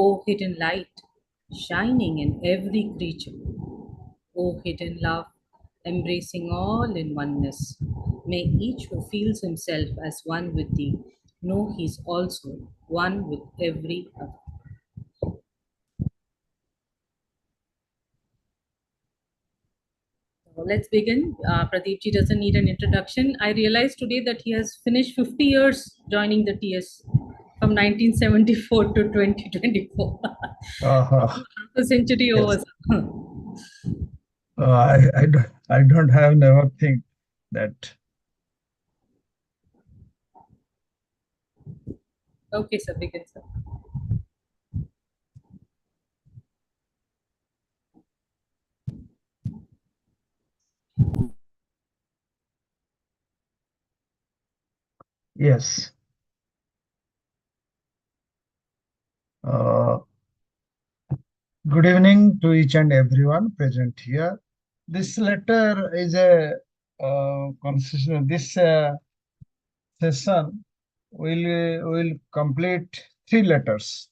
O hidden light, shining in every creature. O hidden love, embracing all in oneness. May each who feels himself as one with thee know he is also one with every other. So let's begin. Pradeep ji doesn't need an introduction. I realized today that he has finished 50 years joining the TS from 1974 to 2024. Uh, Half a century yes. over. I don't have never think that. Okay, sir, begin, sir. Yes. Uh, Good evening to each and everyone present here. This letter is a constitution. This session will complete three letters.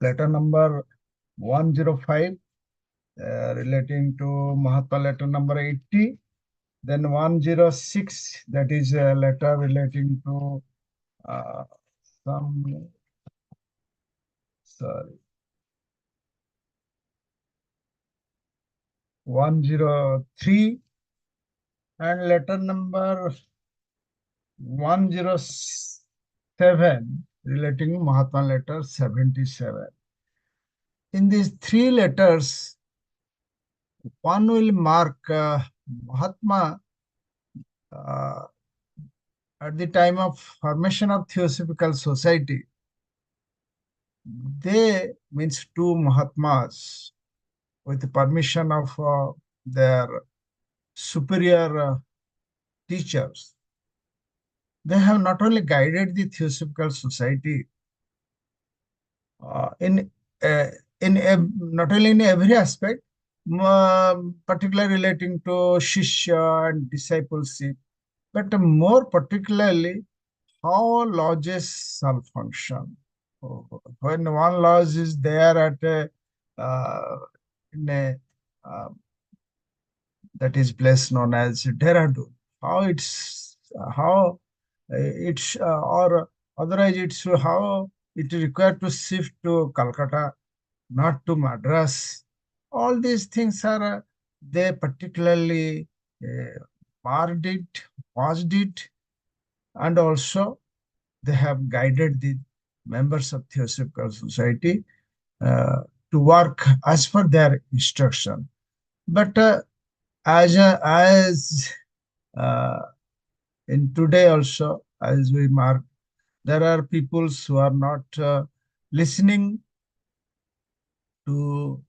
Letter number 105 relating to Mahatma letter number 80. Then 106, that is a letter relating to uh, some, sorry, 103, and letter number 107 relating Mahatma letter 77. In these three letters, one will mark Mahatma uh, at the time of formation of Theosophical Society. They means two Mahatmas with the permission of their superior teachers. They have not only guided the Theosophical Society uh, in uh, not only in every aspect, particularly relating to Shishya and discipleship, but more particularly how lodges shall function. When one lodge is there at a, in a that is place known as Dehradun, how it's or otherwise it's how it is required to shift to Calcutta, not to Madras. All these things are they particularly uh, marked it, watched it, and also they have guided the members of Theosophical Society uh, to work as per their instruction. But as uh, in today also, as we mark, there are peoples who are not listening to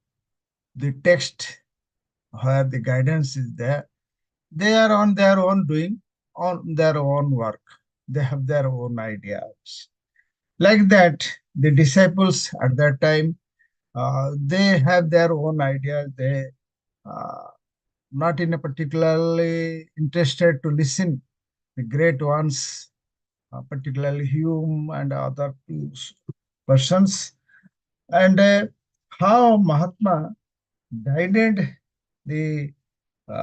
the text where the guidance is there. They are on their own doing, on their own work. They have their own ideas. Like that, the disciples at that time, they have their own ideas. They uh, not in a particularly interested to listen the great ones, particularly Hume and other persons, and how Mahatma guided the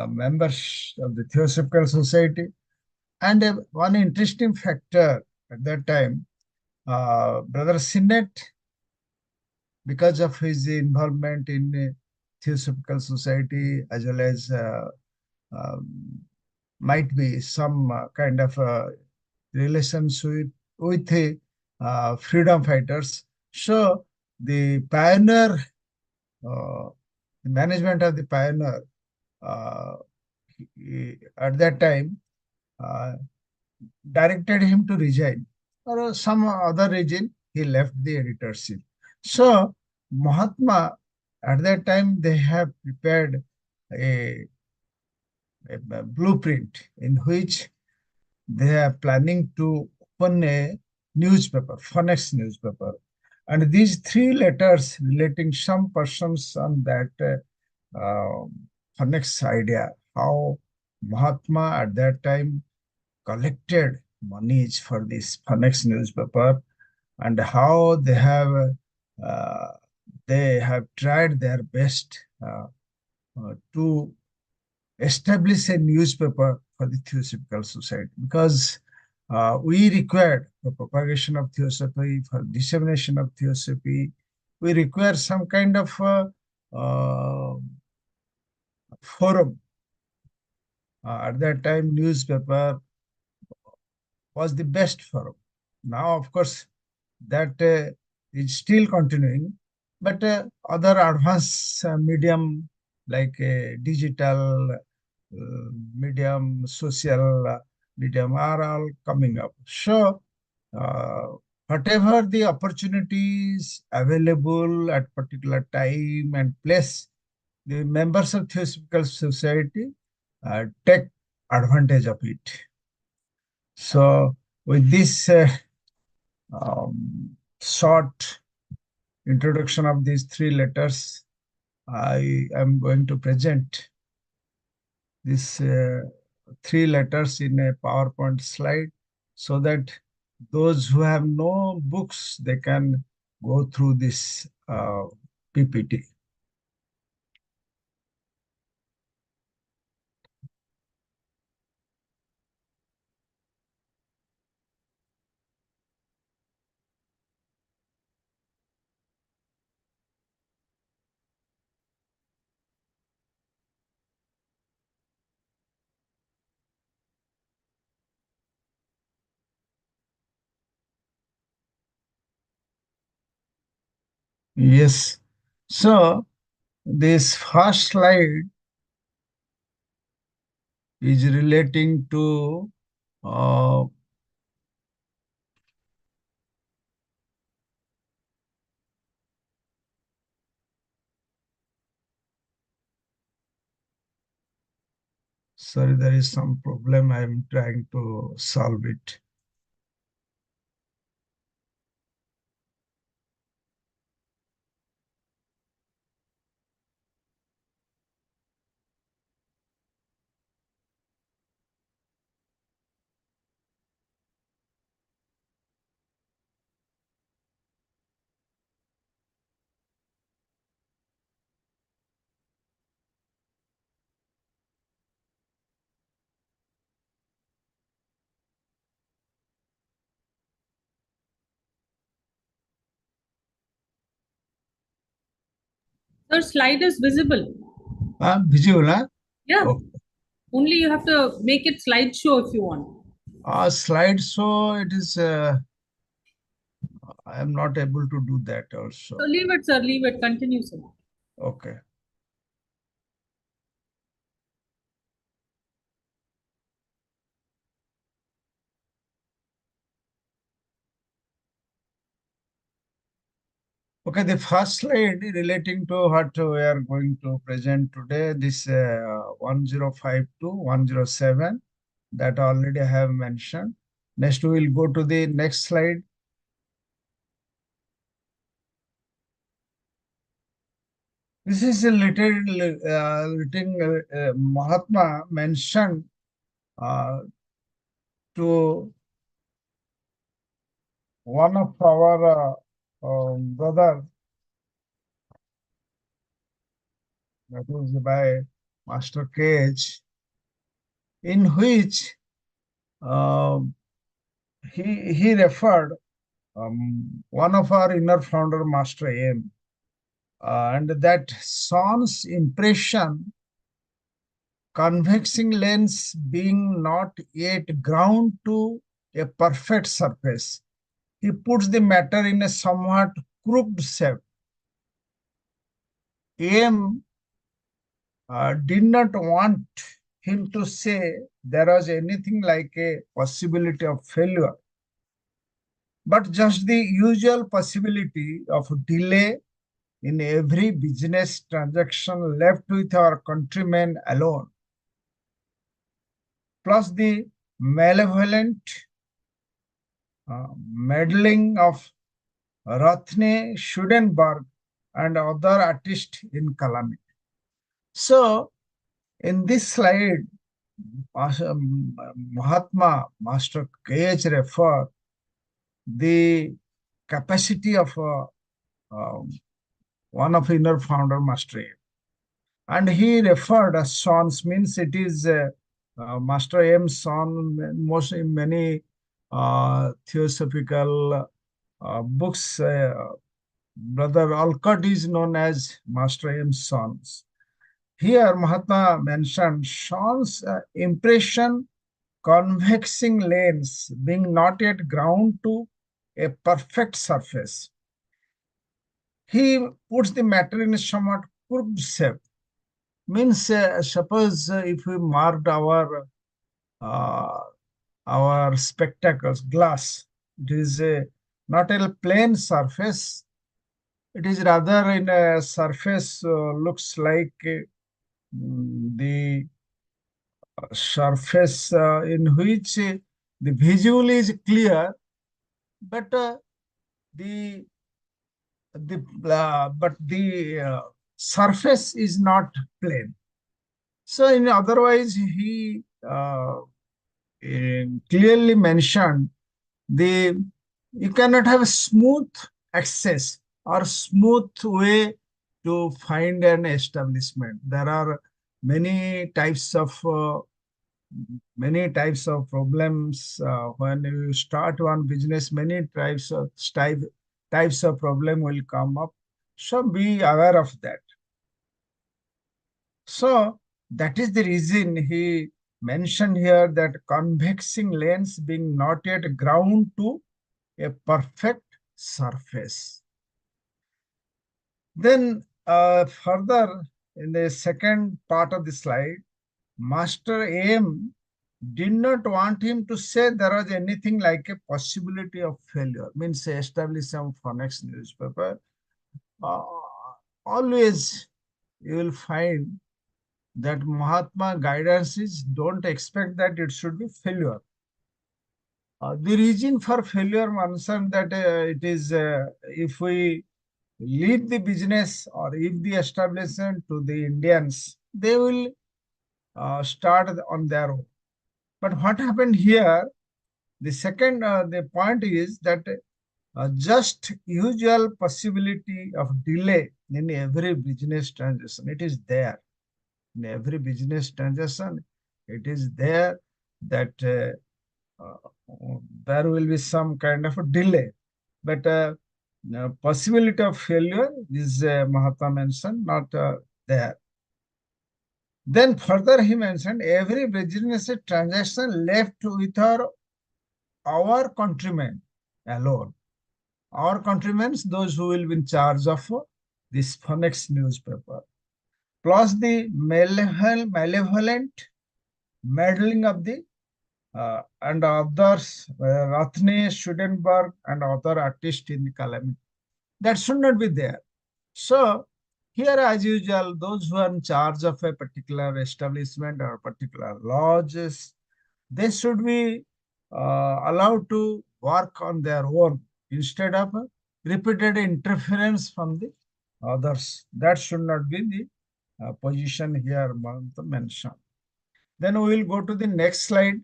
members of the Theosophical Society. And one interesting factor at that time, Brother Sinnett, because of his involvement in Theosophical Society, as well as um, might be some kind of relations with freedom fighters. So the pioneer, uh, the management of the pioneer uh, at that time uh, directed him to resign, or some other reason he left the editorship. So Mahatma at that time they have prepared a, a blueprint in which they are planning to open a newspaper, Phoenix newspaper. And these three letters relating some persons on that Phoenix idea, how Mahatma at that time collected monies for this Phoenix newspaper, and how they have uh, they have tried their best to establish a newspaper for the Theosophical Society, because we required the propagation of Theosophy, for dissemination of Theosophy. We require some kind of forum. At that time, newspaper was the best forum. Now, of course, that is still continuing, but other advanced medium like digital medium, social medium are all coming up. So, uh, whatever the opportunities available at particular time and place, the members of Theosophical Society take advantage of it. So, with this short introduction of these three letters, I am going to present these three letters in a PowerPoint slide so that those who have no books, they can go through this PPT. Yes. So this first slide is relating to uh, sorry, there is some problem. I am trying to solve it. Sir, slide is visible. Visual, huh? Yeah. Okay. Only you have to make it slideshow if you want. Slide, so it is, I am not able to do that So also. leave it, sir. Leave it. Continue, sir. Okay. Okay, the first slide relating to what we are going to present today, this 1052, 107, that already I have mentioned. Next, we will go to the next slide. This is a little Mahatma mentioned to one of our brother, that is by Master Cage, in which uh, he referred one of our inner founder, Master M, and that son's impression, convexing lens being not yet ground to a perfect surface. He puts the matter in a somewhat crooked shape. M did not want him to say there was anything like a possibility of failure, but just the usual possibility of delay in every business transaction left with our countrymen alone, plus the malevolent meddling of Rathne Schudenberg and other artists in Calamity. So, in this slide, Mahatma, Master K.H. refer the capacity of um, one of inner founder Master M. And he referred as sons, means it is Master M's son. Most in many theosophical books, Brother Alcott is known as Master M's sons. Here, Mahatma mentioned Sean's impression convexing lens being not yet ground to a perfect surface. He puts the matter in a somewhat curved shape. Means, suppose if we marked uh, our spectacles glass, it is not a plain surface. It is rather in a surface looks like the surface in which the visual is clear, but the surface is not plain. So, in otherwise, he clearly mentioned the you cannot have a smooth access or smooth way to find an establishment. There are many types of problems when you start one business. Many types of problem will come up, so be aware of that. So that is the reason he mentioned here that convexing lens being not yet ground to a perfect surface. Then further in the second part of the slide, Master M did not want him to say there was anything like a possibility of failure, means establish some Phoenix newspaper. Uh, Always you will find that Mahatma guidance is don't expect that it should be failure. The reason for failure mentioned that it is if we leave the business or if the establishment to the Indians, they will start on their own. But what happened here, the point is that just usual possibility of delay in every business transaction, it is there. In every business transaction, it is there that uh, there will be some kind of a delay. But possibility of failure is Mahatma mentioned, not there. Then further he mentioned every business transaction left with our countrymen alone. Our countrymen, those who will be in charge of this Phoenix newspaper, plus the malevolent meddling of the and others, Rathne, Schudenberg, and other artists in the calamity. That should not be there. So, here, as usual, those who are in charge of a particular establishment or particular lodges, they should be allowed to work on their own instead of repeated interference from the others. That should not be the position here mentioned. Then we will go to the next slide.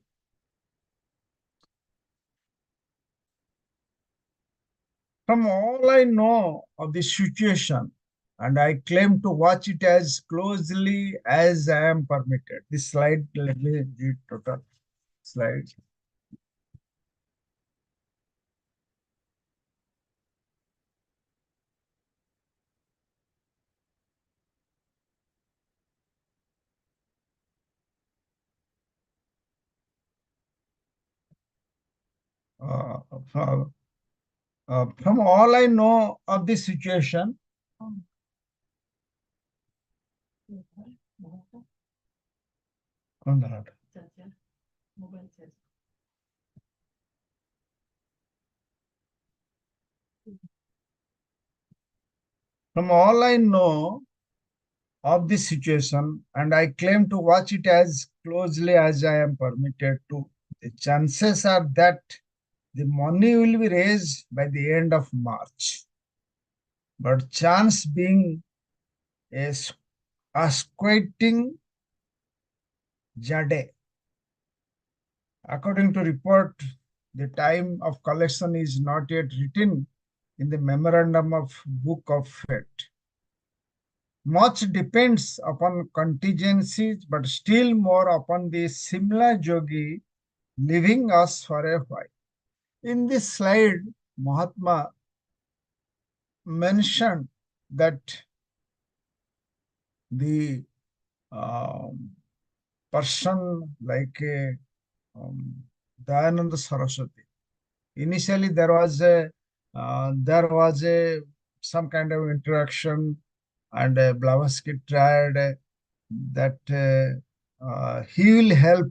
From all I know of the situation, and I claim to watch it as closely as I am permitted. This slide, let me read total slide. Uh, from, from all I know of the situation, from all I know of the situation, and I claim to watch it as closely as I am permitted to, the chances are that the money will be raised by the end of March. But chance being a, a squatting jade. According to report, the time of collection is not yet written in the memorandum of Book of Fate. Much depends upon contingencies, but still more upon the Simla Jogi leaving us for a while. In this slide, Mahatma mentioned that the um, person like Dayananda Saraswati. Initially, there was a some kind of interaction, and Blavatsky tried that he will help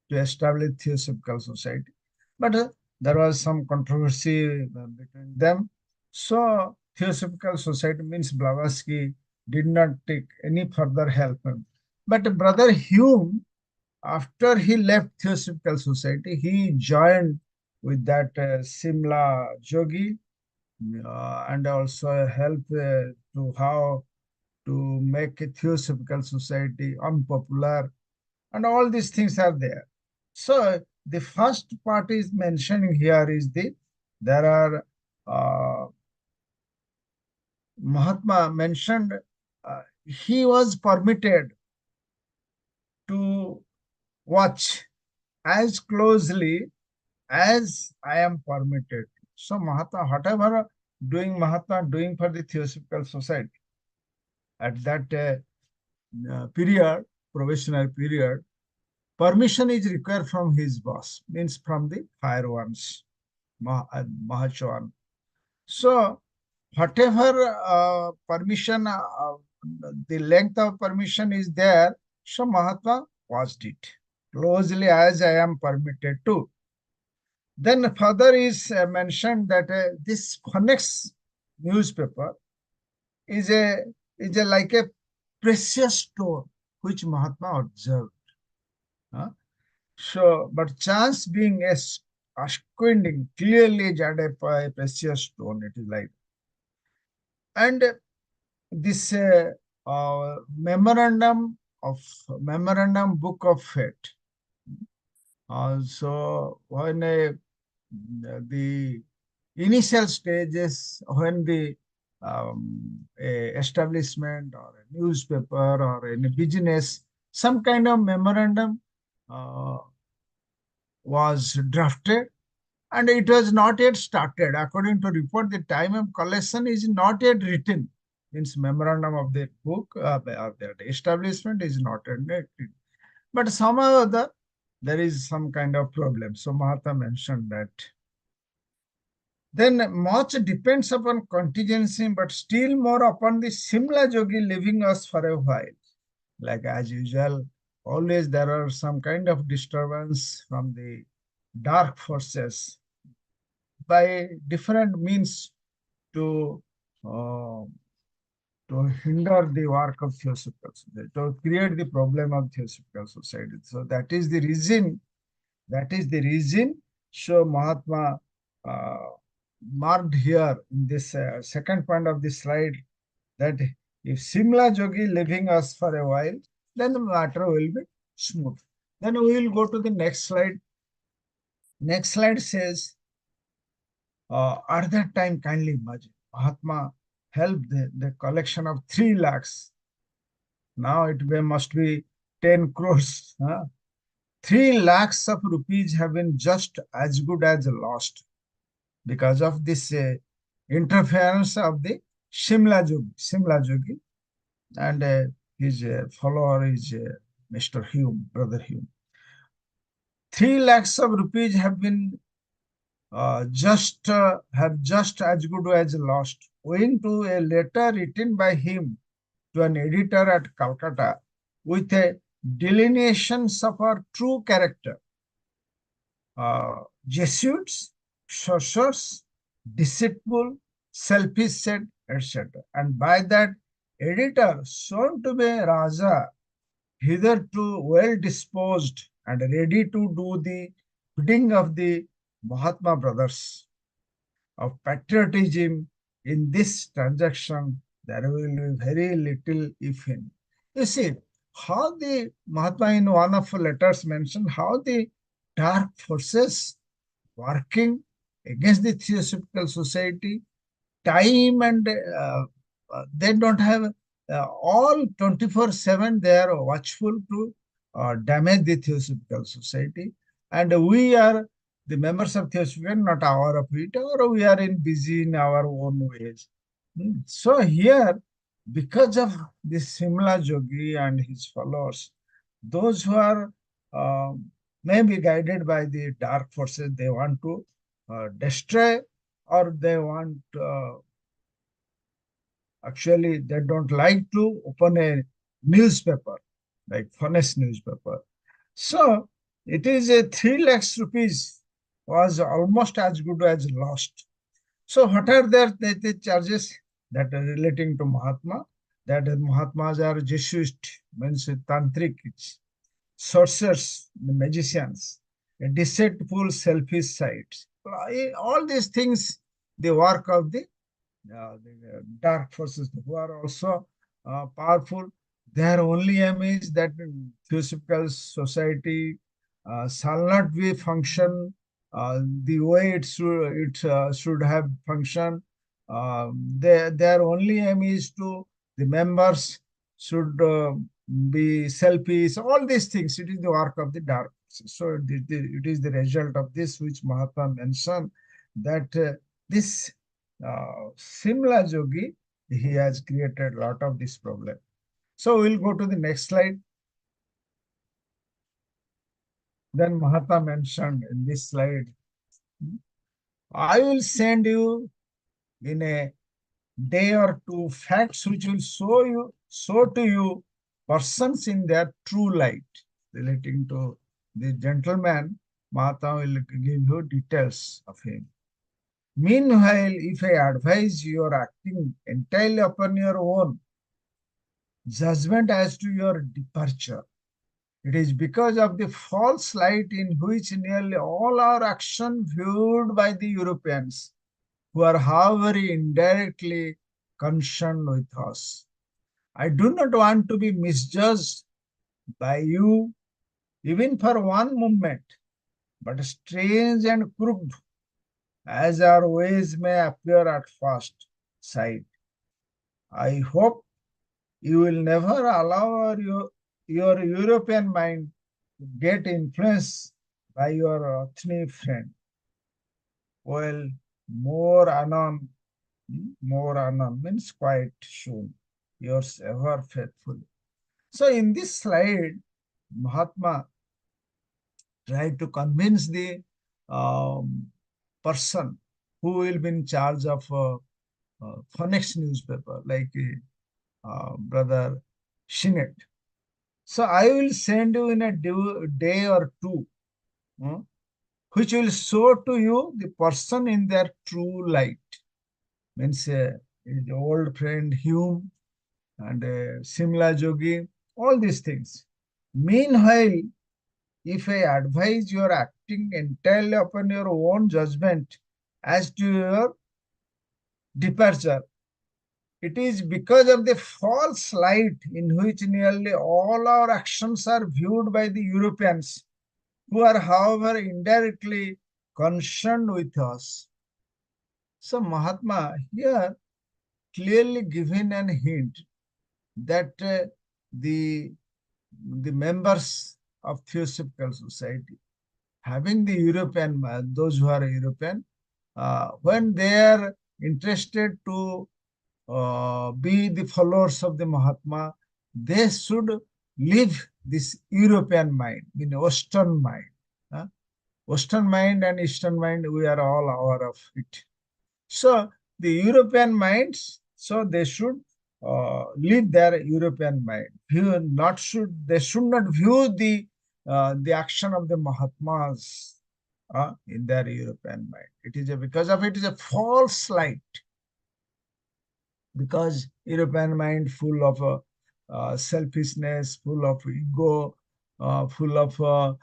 to establish Theosophical Society, but there was some controversy between them. So Theosophical Society means Blavatsky did not take any further help. But Brother Hume, after he left Theosophical Society, he joined with that Simla Jogi and also helped to how to make a Theosophical Society unpopular, and all these things are there. So the first part is mentioning here is there are Mahatma mentioned he was permitted to watch as closely as I am permitted. So Mahatma, whatever Mahatma doing for the Theosophical Society at that period, probationary period, permission is required from his boss, means from the higher ones, Mahachohan. So whatever permission, the length of permission is there, so Mahatma watched it closely as I am permitted to. Then further is mentioned that this Phoenix newspaper is a like a precious stone which Mahatma observed. Huh? So, but chance being a squinting clearly judged a precious stone. It is like, and this memorandum book of fate. So when the initial stages, when the a establishment or a newspaper or any business, some kind of memorandum uh, was drafted, and it was not yet started. According to report, the time of collection is not yet written. Means memorandum of the book of the establishment is not yet written. But somehow or other, there is some kind of problem. So Mahatma mentioned that. Then much depends upon contingency, but still more upon the Simla Jogi leaving us for a while. Like as usual, always there are some kind of disturbance from the dark forces by different means to uh, to hinder the work of Theosophical Society, to create the problem of Theosophical Society. So that is the reason. That is the reason. So Mahatma marked here in this second point of this slide that if Simla Jogi leaving us for a while, then the matter will be smooth. Then we will go to the next slide. Next slide says, at that time, kindly imagine, Mahatma helped the collection of 3 lakhs. Now must be 10 crores. 3 lakhs of rupees have been just as good as lost because of this interference of the Simla Jogi, and his follower is Mr. Hume, Brother Hume. 3 lakhs of rupees have been just as good as lost, owing to a letter written by him to an editor at Calcutta with a delineations of our true character. Jesuits, sorcerers, deceitful, selfish said, etc. And by that editor, shown to be Raja, hitherto well disposed and ready to do the bidding of the Mahatma brothers of patriotism, in this transaction, there will be very little, if any. You see, how the Mahatma in one of the letters mentioned how the dark forces working against the Theosophical Society time and they don't have all 24/7 they are watchful to damage the Theosophical Society. And we are the members of Theosophical, not aware of it, or we are in busy in our own ways. So here, because of this Simla Jogi and his followers, those who are uh, maybe guided by the dark forces, they want to destroy, or they want actually they don't like to open a newspaper, like honest newspaper. So it is a 3 lakhs rupees was almost as good as lost. So what are the charges that are relating to Mahatma? That Mahatmas are Jesuit, means tantrics, sorcerers, magicians, deceitful, selfish sites. All these things, the work of the dark forces who are also powerful. Their only aim is that Theosophical Society shall not be function the way it should have functioned. Their only aim is to the members should be selfish. All these things. It is the work of the dark forces. So it is the result of this which Mahatma mentioned that this Simla Jogi, he has created a lot of this problem. So we'll go to the next slide. Then Mahatma mentioned in this slide, I will send you in a day or two facts which will show to you persons in their true light. Relating to the gentleman, Mahatma will give you details of him. Meanwhile, if I advise you are acting entirely upon your own judgment as to your departure, it is because of the false light in which nearly all our action viewed by the Europeans, who are however indirectly concerned with us. I do not want to be misjudged by you even for one moment, but strange and crooked as our ways may appear at first sight. I hope you will never allow your European mind to get influenced by your ethnic friend. Well, more anon means quite soon. Yours ever faithfully. So in this slide, Mahatma tried to convince the um, person who will be in charge of Phoenix newspaper, like Brother Shinet. So I will send you in a day or two, hmm, which will show to you the person in their true light. Means his old friend Hume and Simla Jogi, all these things. Meanwhile, if I advise you are acting entirely upon your own judgment as to your departure, it is because of the false light in which nearly all our actions are viewed by the Europeans, who are, however, indirectly concerned with us. So Mahatma here clearly given an hint that the the members of Theosophical Society, having the European, those who are European, when they are interested to be the followers of the Mahatma, they should leave this European mind, in Western mind. Uh, Western mind and Eastern mind, we are all aware of it. So the European minds, so they should leave their European mind. They should not view the action of the Mahatmas in their European mind. It is because of it is a false light, because European mind full of selfishness, full of ego, full of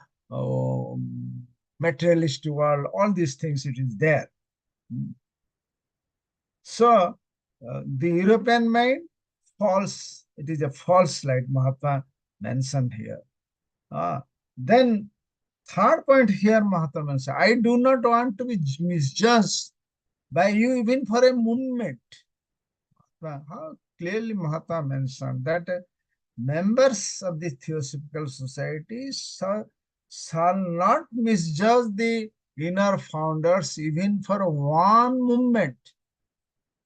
materialistic world, all these things, it is there. So the European mind, false, it is a false light, Mahatma mentioned here. Then third point here, Mahatma mentioned, I do not want to be misjudged by you even for a moment. How clearly Mahatma mentioned that members of the Theosophical Society shall not misjudge the inner founders even for one moment,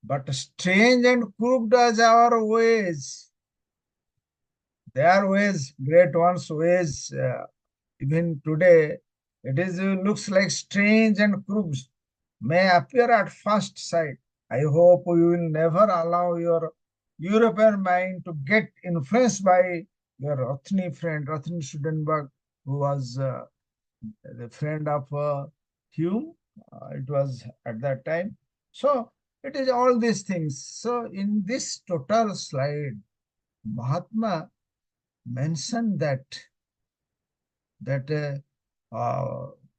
but strange and crooked as our ways, their ways, great ones' ways, even today, it is looks like strange and crooked, may appear at first sight. I hope you will never allow your European mind to get influenced by your Rothny friend, Rothny Studenberg, who was the friend of Hume. It was at that time. So it is all these things. So in this total slide, Mahatma mentioned that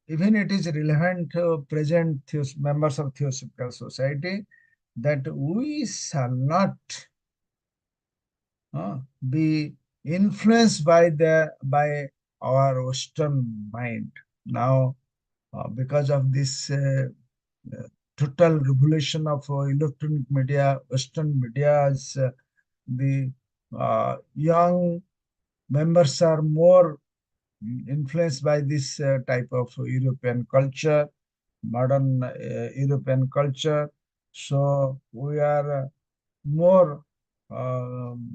even it is relevant to present members of Theosophical Society that we shall not uh, be influenced by our Western mind. Now, because of this uh, total revolution of electronic media, Western medias, the young members are more influenced by this type of European culture, modern European culture. So we are more um,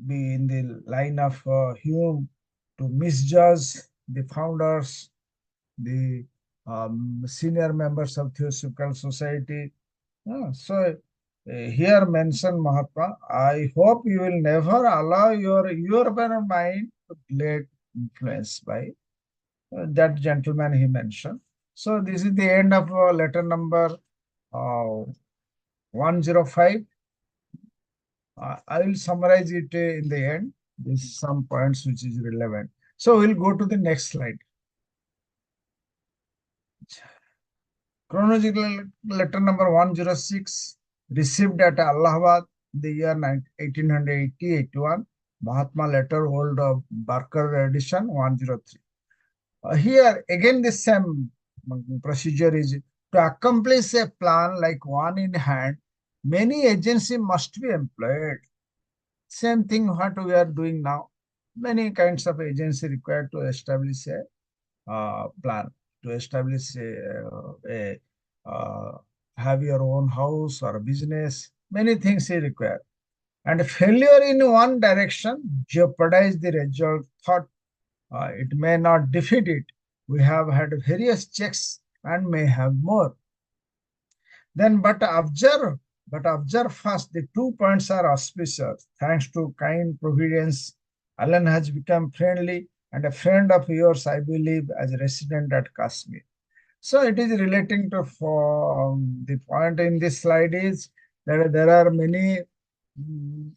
be in the line of Hume to misjudge the founders, the senior members of Theosophical Society. Here mention Mahatma, I hope you will never allow your European mind to get influenced by that gentleman he mentioned. So this is the end of letter number 105. I will summarize it in the end. There's some points which is relevant. So we'll go to the next slide. Chronological letter number 106, received at Allahabad the year 1880-81. Mahatma letter, old Barker edition 103. Here again the same procedure is to accomplish a plan like one in hand. Many agencies must be employed. Same thing what we are doing now. Many kinds of agency required to establish a plan, to establish a have your own house or a business. Many things is required. And failure in one direction jeopardize the result. Thought it may not defeat it. We have had various checks and may have more. Then, but observe first, the 2 points are auspicious. Thanks to kind providence, Alan has become friendly and a friend of yours, I believe, as a resident at Kashmir. So it is relating to the point in this slide is that there are many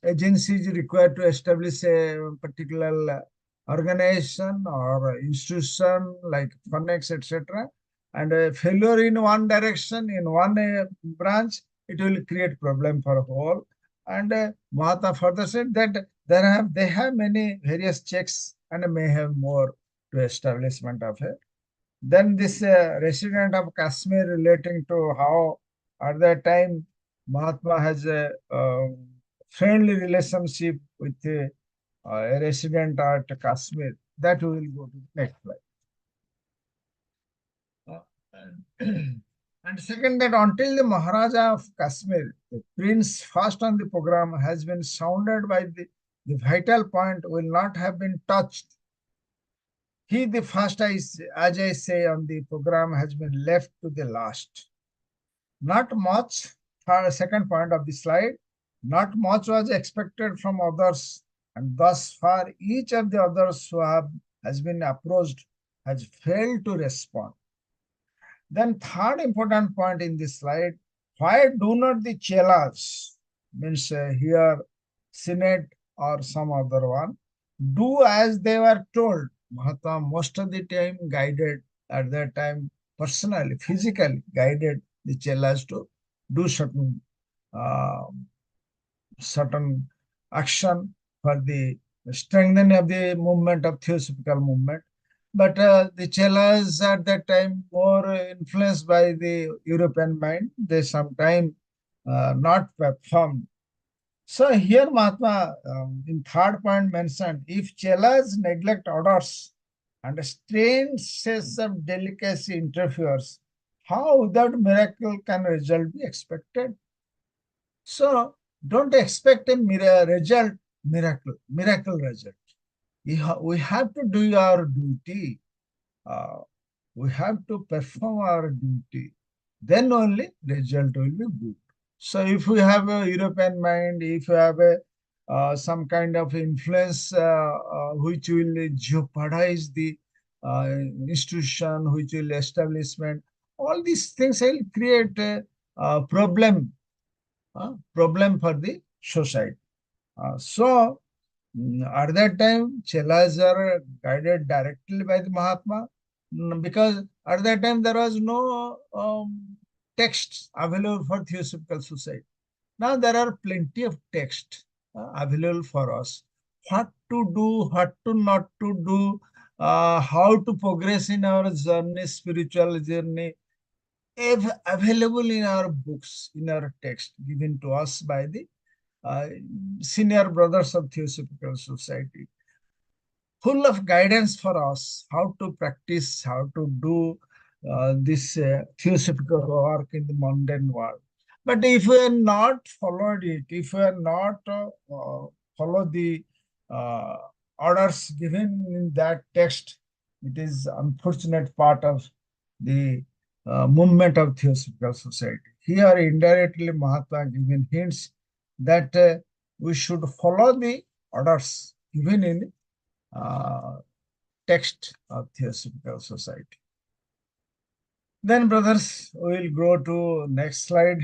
agencies required to establish a particular organization or institution like Funnex, etc. And a failure in one direction, in one branch, it will create problem for whole. And Mahatma further said that they have many various checks and may have more to establishment of a. Then this resident of Kashmir relating to how at that time Mahatma has a friendly relationship with a resident at Kashmir. That we will go to next slide. And second, that until the Maharaja of Kashmir, the prince first on the program, has been sounded by the vital point will not have been touched. He, the first, as I say, on the program has been left to the last. Not much, second point of the slide, not much was expected from others, and thus far each of the others who has been approached has failed to respond. Then third important point in this slide, why do not the chelas, means here Senate or some other one, do as they were told? Mahatma most of the time guided at that time personally, physically guided the chelas to do uh, certain action for the strengthening of the movement of Theosophical movement. But the Chelas at that time more influenced by the European mind. They sometimes not performed. So here Mahatma in third point mentioned, if Chelas neglect orders and strange sense of delicacy interferes, how without miracle can result be expected? So don't expect a miracle result. We have to do our duty. Uh, we have to perform our duty. Then only result will be good. So if we have a European mind, if you have a some kind of influence which will jeopardize the institution, which will establishment, all these things will create a problem for the society. At that time, chelas are guided directly by the Mahatma because at that time there was no text available for Theosophical Society. Now there are plenty of text available for us. What to do, what to not to do, how to progress in our journey, spiritual journey, available in our books, in our text given to us by the uh, senior brothers of Theosophical Society, full of guidance for us how to practice, how to do this theosophical work in the mundane world. But if we are not followed it, if we are not follow the uh, orders given in that text, it is unfortunate part of the movement of Theosophical Society. Here, indirectly, Mahatma given hints that we should follow the orders given in uh, text of Theosophical Society. Then, brothers, we will go to next slide.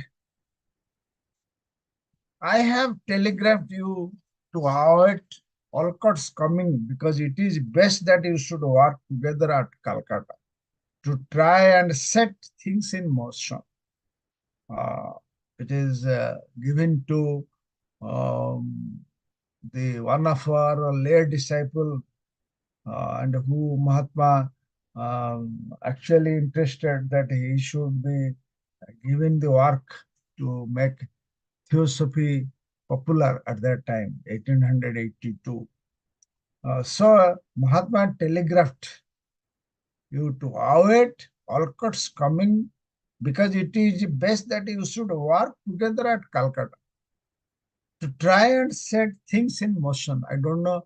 I have telegraphed you to avoid Olcott's coming because it is best that you should work together at Calcutta to try and set things in motion. Uh, it is given to um, the one of our late disciple and who Mahatma actually interested that he should be given the work to make theosophy popular at that time, 1882. So Mahatma telegraphed you to await Alcott's coming because it is best that you should work together at Calcutta to try and set things in motion. I don't know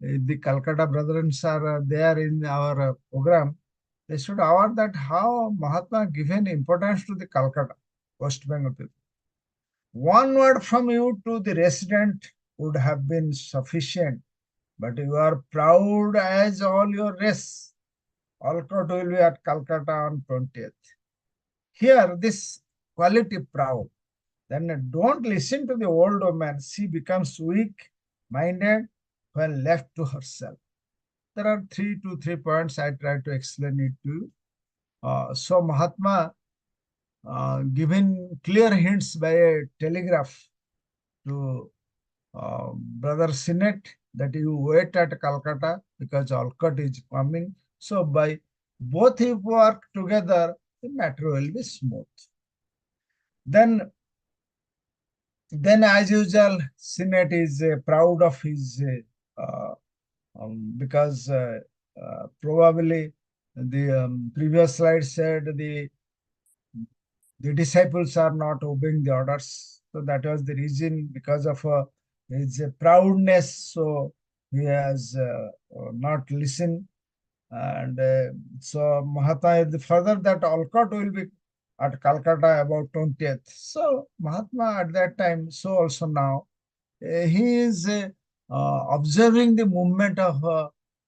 the Calcutta brothers are there in our program. They should aware that how Mahatma given importance to the Calcutta, West Bengal people. One word from you to the resident would have been sufficient, but you are proud as all your race. Alcott will be at Calcutta on 20th. Here, this quality proud. Then don't listen to the old woman. She becomes weak-minded when left to herself. There are 3 points I try to explain it to you. So Mahatma given clear hints by a telegraph to Brother Sinet that you wait at Calcutta because Alcott is coming. So by both you work together, the matter will be smooth. Then, then as usual, Sinet is proud of his because probably the previous slide said the disciples are not obeying the orders. So that was the reason because of his proudness. So he has not listened. And so Mahatma further that Alcott will be at Calcutta about 20th. So Mahatma at that time, so also now, he is observing the movement of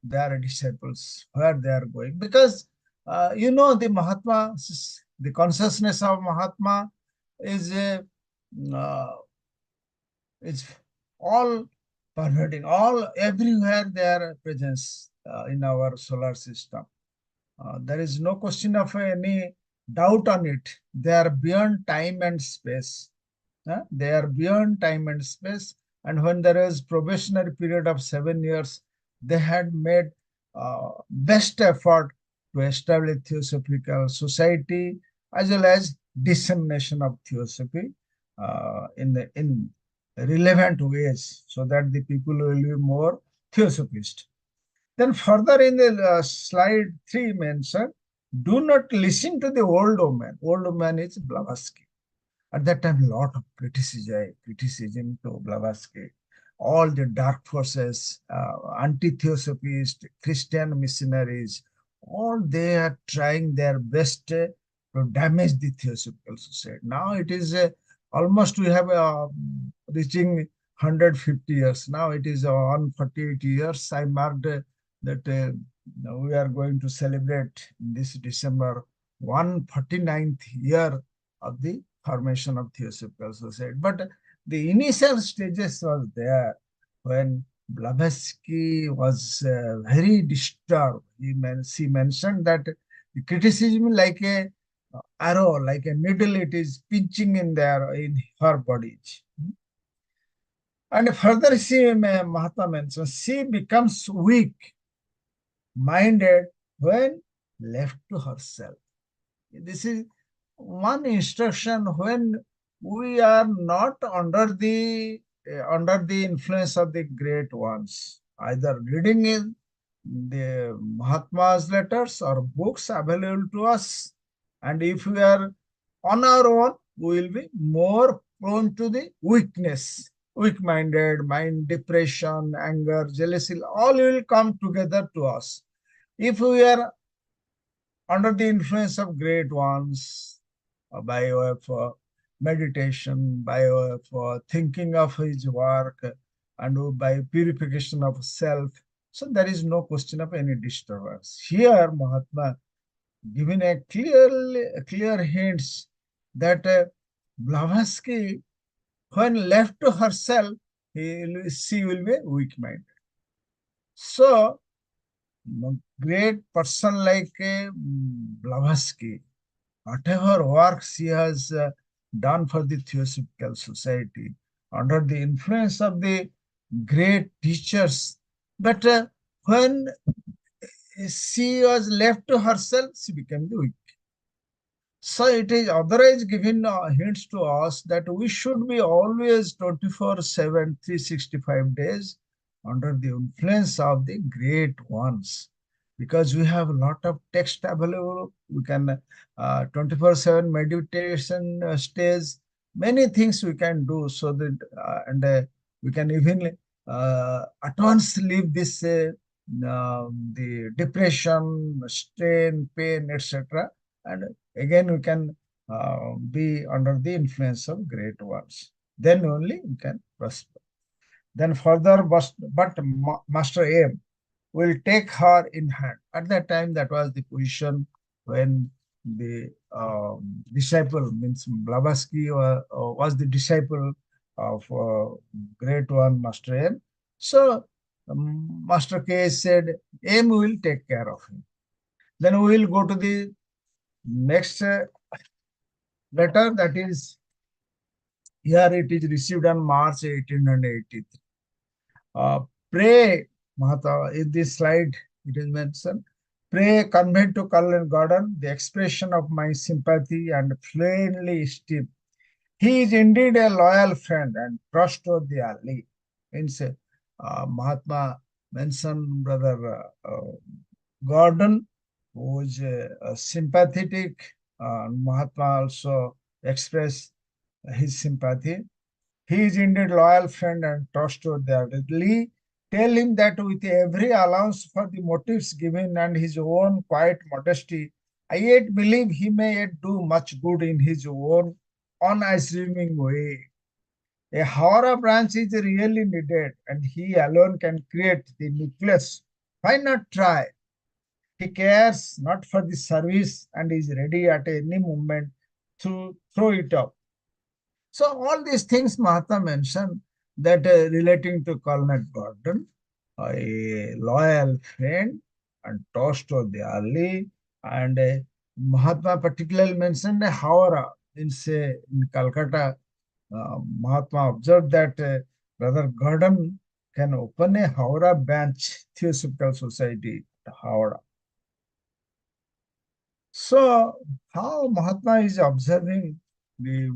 their disciples, where they are going. Because, the Mahatma, the consciousness of Mahatma is uh, is all pervading, all everywhere their presence in our solar system. There is no question of any doubt on it. They are beyond time and space. They are beyond time and space. And when there is probationary period of 7 years, they had made best effort to establish Theosophical society as well as dissemination of Theosophy in relevant ways so that the people will be more Theosophist. Then further in the slide 3 mentioned, do not listen to the old man. Old man is Blavatsky. At that time, a lot of criticism to Blavatsky. All the dark forces, anti-theosophist, Christian missionaries, all they are trying their best to damage the Theosophical Society. Now it is almost we have reaching 150 years. Now it is 148 years. I marked that we are going to celebrate this December 149th year of the formation of Theosophical Society. But the initial stages was there when Blavatsky was very disturbed. She mentioned that the criticism like a arrow, like a needle, it is pinching in there in her body. And further, Mahatma mentions, she becomes weak minded when left to herself. This is one instruction when we are not under the influence of the great ones, either reading in the Mahatma's letters or books available to us. And if we are on our own, we will be more prone to the weakness, weak-minded, mind depression, anger, jealousy, all will come together to us. If we are under the influence of great ones, by way of meditation, by way of thinking of his work, and by purification of self. So there is no question of any disturbance. Here, Mahatma giving a clear hints that Blavatsky, when left to herself, she will be weak-minded. So, great person like Blavatsky, whatever work she has done for the Theosophical Society, under the influence of the great teachers, but when she was left to herself, she became the weak. So it is otherwise given hints to us that we should be always 24/7, 365 days under the influence of the great ones. Because we have a lot of text available, we can 24/7 meditation stays, many things we can do so that, and we can even at once leave this the depression, strain, pain, etc. And again we can be under the influence of great ones. Then only we can prosper. Then further, but Master M will take her in hand. At that time, that was the position when the disciple, means Blavatsky was the disciple of great one, Master M. So Master K said, M will take care of him. Then we will go to the next letter, that is, here it is received on March 1883. Pray, Mahata, in this slide it is mentioned, pray convey to Colonel Gordon the expression of my sympathy and plainly esteem. He is indeed a loyal friend and trustworthy ally. Means Mahatma mentioned Brother Gordon, who is sympathetic. Mahatma also expressed his sympathy. He is indeed loyal friend and trustworthy. Tell him that with every allowance for the motives given and his own quiet modesty, I yet believe he may yet do much good in his own unassuming way. A Howrah branch is really needed, and he alone can create the nucleus. Why not try? He cares not for the service and is ready at any moment to throw it up. So all these things Mahatma mentioned that relating to Colonel Gordon, a loyal friend and toast of the Ali, and Mahatma particularly mentioned a Howrah in Calcutta. Mahatma observed that Brother Gordon can open a Howrah branch Theosophical Society Howrah. So, how Mahatma is observing the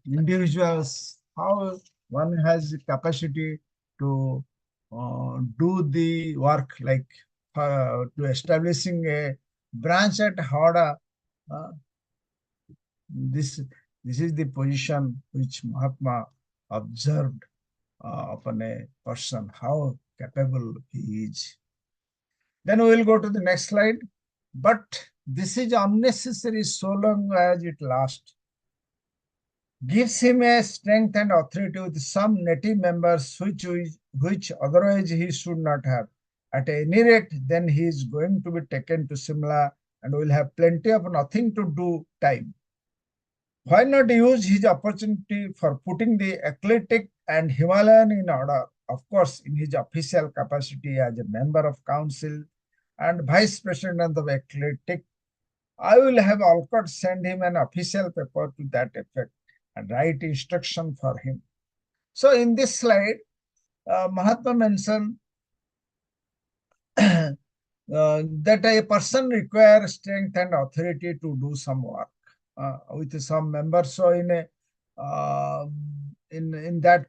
individuals, how one has the capacity to do the work, like to establishing a branch at Howrah. Uh, this, this is the position which Mahatma observed upon a person, how capable he is. Then we will go to the next slide. But this is unnecessary so long as it lasts. Gives him a strength and authority with some native members which otherwise he should not have. At any rate, then he is going to be taken to Simla and will have plenty of nothing to do time. Why not use his opportunity for putting the eclectic and Himalayan in order? Of course, in his official capacity as a member of council and vice president of eclectic, I will have Alcott send him an official paper to that effect and write instruction for him. So in this slide, Mahatma mentioned that a person requires strength and authority to do some work with some members. So uh, in that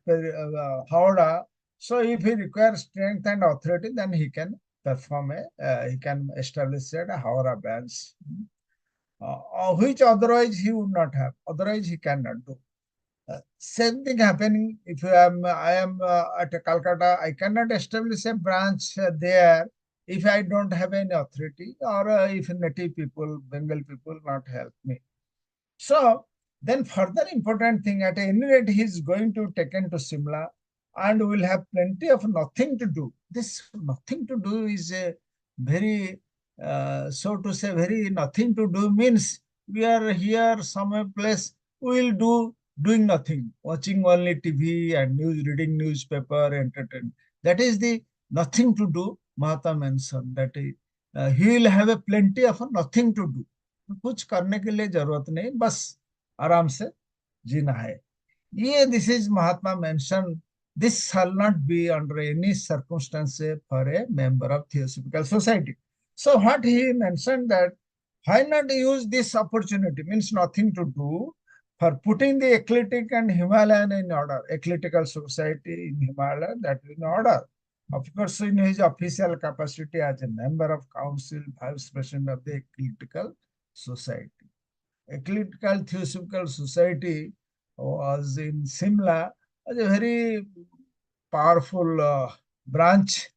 Howrah, so if he requires strength and authority, then he can perform he can establish a Howrah branch, which otherwise he would not have. Otherwise he cannot do. Same thing happening if I am at Calcutta, I cannot establish a branch there if I don't have any authority or if native people, Bengal people not help me. So then further important thing, at any rate, he is going to taken to Simla and will have plenty of nothing to do. This nothing to do is a very, so to say, very nothing to do means we are here somewhere place, we will do doing nothing, watching only TV and news, reading newspaper, entertain. That is the nothing to do. Mahatma mentioned that he will have a plenty of nothing to do. कुछ करने के लिए जरूरत नहीं, बस आराम से जीना है. ये this is Mahatma mentioned. This shall not be under any circumstance for a member of Theosophical Society. So what he mentioned that why not use this opportunity means nothing to do for putting the eclectic and Himalayan in order. Eclectical Society in Himalaya, that is in order. Of course, in his official capacity as a member of council, vice president of the Eclectical Society. Eclectical Theosophical Society was in Simla, was a very powerful branch.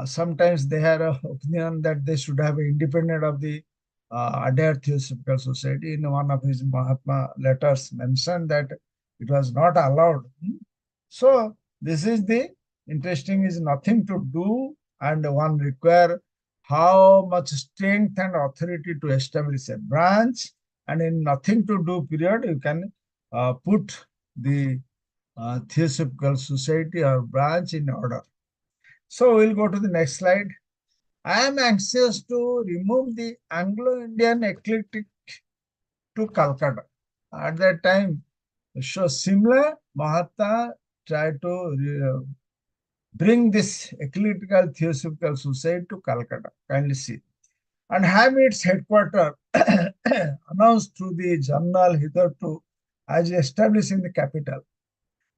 Sometimes they had an opinion that they should have independent of the Adair Theosophical Society. In one of his Mahatma letters mentioned that it was not allowed. So this is the interesting is nothing to do and one require how much strength and authority to establish a branch, and in nothing to do period you can put the Theosophical Society or branch in order. So we'll go to the next slide. I am anxious to remove the Anglo-Indian eclectic to Calcutta. At that time, so similar Mahatma tried to bring this eclectical Theosophical Society to Calcutta. Kindly see. And have its headquarters announced through the journal hitherto as established in the capital.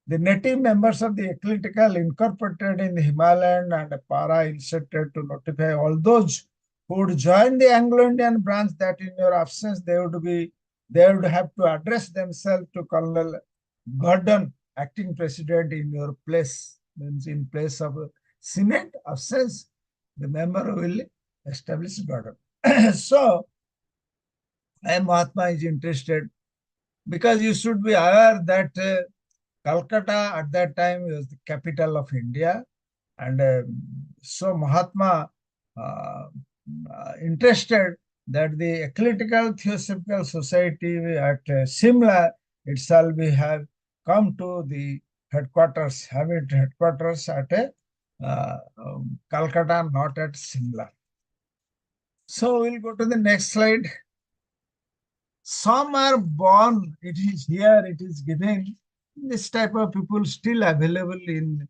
The native members of the eclectical incorporated in the Himalayan and Para inserted to notify all those who would join the Anglo-Indian branch that in your absence they would have to address themselves to Colonel Gordon, acting president in your place, means in place of Senate absence, the member will establish Gordon. So, Mahatma is interested because you should be aware that Calcutta at that time was the capital of India, and so Mahatma interested that the Eclectical Theosophical Society at Simla itself we have come to the headquarters, have it headquarters at Calcutta, not at Simla. So we'll go to the next slide. Some are born, it is here, it is given. This type of people still available in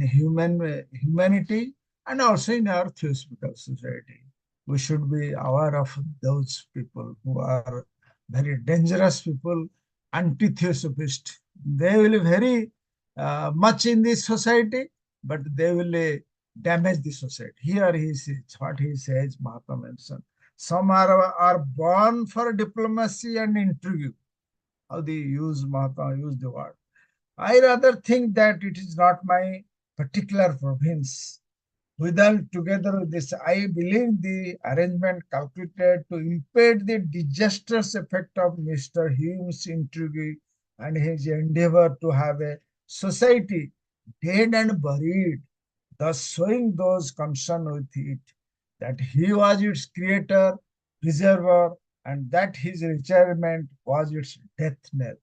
humanity, and also in our theosophical society. We should be aware of those people who are very dangerous people, anti-theosophist. They will be very much in this society, but they will damage the society. Here he says, what he says, Mahatma mentioned. Some are born for diplomacy and intrigue. How they use Mahatma, use the word. I rather think that it is not my particular province. Without together with this, I believe the arrangement calculated to impede the disastrous effect of Mr. Hume's intrigue and his endeavor to have a society dead and buried, thus showing those concerned with it that he was its creator, preserver, and that his retirement was its death knell.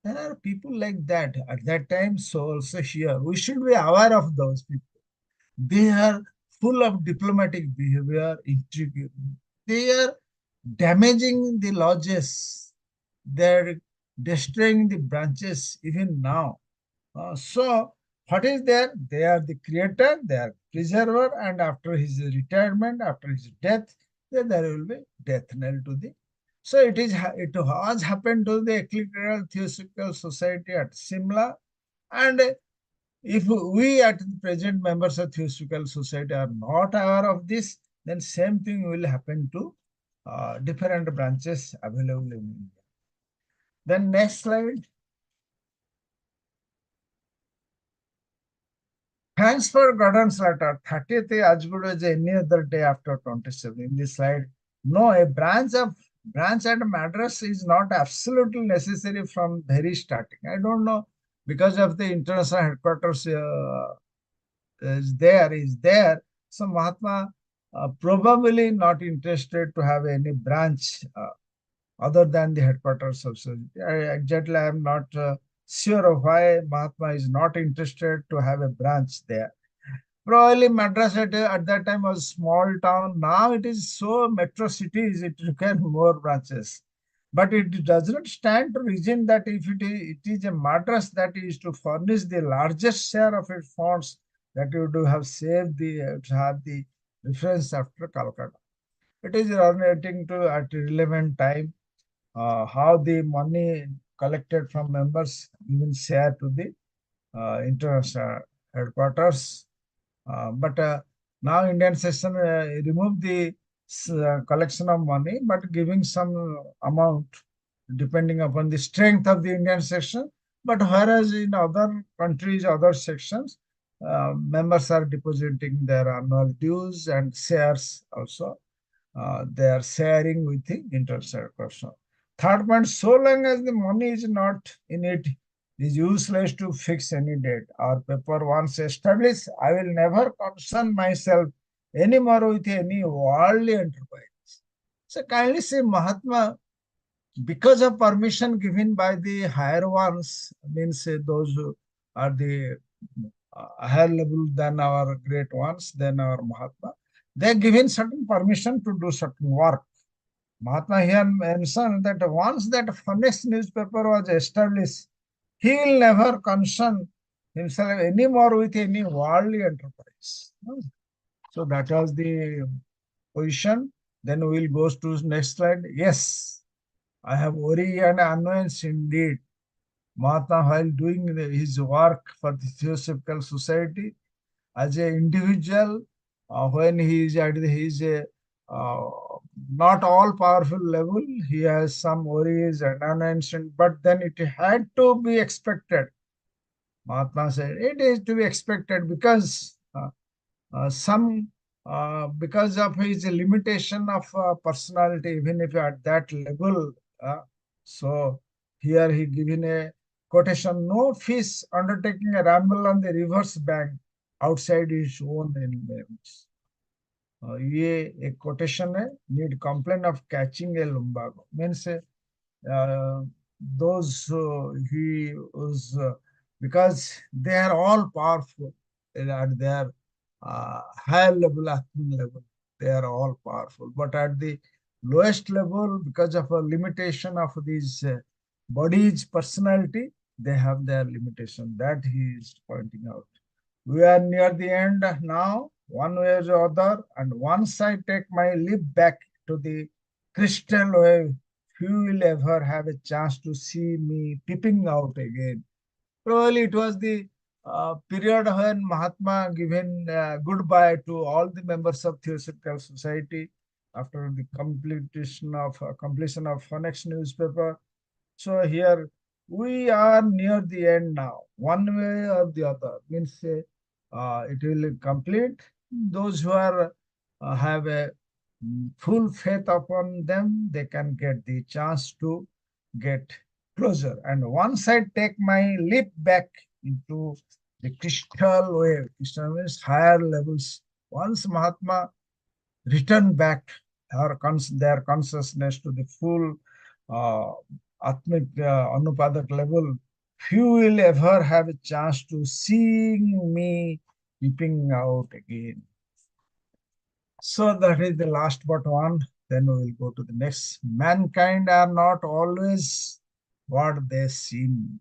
There are people like that at that time, so also here. We should be aware of those people. They are full of diplomatic behavior, intrigue. They are damaging the lodges. They're destroying the branches even now. So, what is there? They are the creator, they are preserver, and after his retirement, after his death, then there will be death knell to the. So it has happened to the Ecclesiastical Theosophical Society at Simla, and if we at the present members of Theosophical Society are not aware of this, then same thing will happen to different branches available in India. Then next slide. Thanks for Gordon's letter. 30th is as good as any other day after 27. In this slide, no, a branch at Madras is not absolutely necessary from very starting. I don't know because of the international headquarters is there. So Mahatma probably not interested to have any branch other than the headquarters of society. Exactly, I am not sure of why Mahatma is not interested to have a branch there. Probably Madras at that time was a small town. Now it is so metro cities, it requires more branches. But it does not stand to reason that if it is a Madras that is to furnish the largest share of its funds, that you would have saved to have the reference after Calcutta. It is originating to at relevant time how the money collected from members even share to the international headquarters. But now Indian session removed the collection of money, but giving some amount depending upon the strength of the Indian section. But whereas in other countries, other sections, members are depositing their annual dues and shares also. They are sharing with the international person. Third point, so long as the money is not in it, it is useless to fix any date. Our paper once established, I will never concern myself anymore with any worldly enterprise. So kindly say Mahatma, because of permission given by the higher ones, means those who are the higher level than our great ones, than our Mahatma, they are given certain permission to do certain work. Mahatma here mentioned that once that furnished newspaper was established, he will never concern himself anymore with any worldly enterprise. So that was the position. Then we will go to next slide. Yes, I have worry and annoyance indeed. Mahatma, while doing his work for the Theosophical Society, as an individual, when he is at his uh, not all powerful level, he has some worries and unanswered, but then it had to be expected. Mahatma said it is to be expected some because of his limitation of personality, even if at that level. So here he given a quotation: "No fish undertaking a ramble on the river's bank outside his own limits." ये एक quotation है. Need complain of catching a lumbago means uh, those he was because they are all powerful at their higher level, Atman level. They are all powerful, but at the lowest level, because of a limitation of these body's personality, they have their limitation. That he is pointing out. We are near the end now. one way or the other, and once I take my leap back to the crystal wave, few will ever have a chance to see me peeping out again. Probably it was the period when Mahatma given goodbye to all the members of Theosophical Society after the completion of Phoenix newspaper. So here we are near the end now. One way or the other means it will complete. Those who are have a full faith upon them, they can get the chance to get closer. And once I take my leap back into the crystal wave, crystal means higher levels. Once Mahatma return back their consciousness to the full uh, Atmic Anupadak level, few will ever have a chance to seeing me peeping out again. So that is the last but one. Then we will go to the next. Mankind are not always what they seem.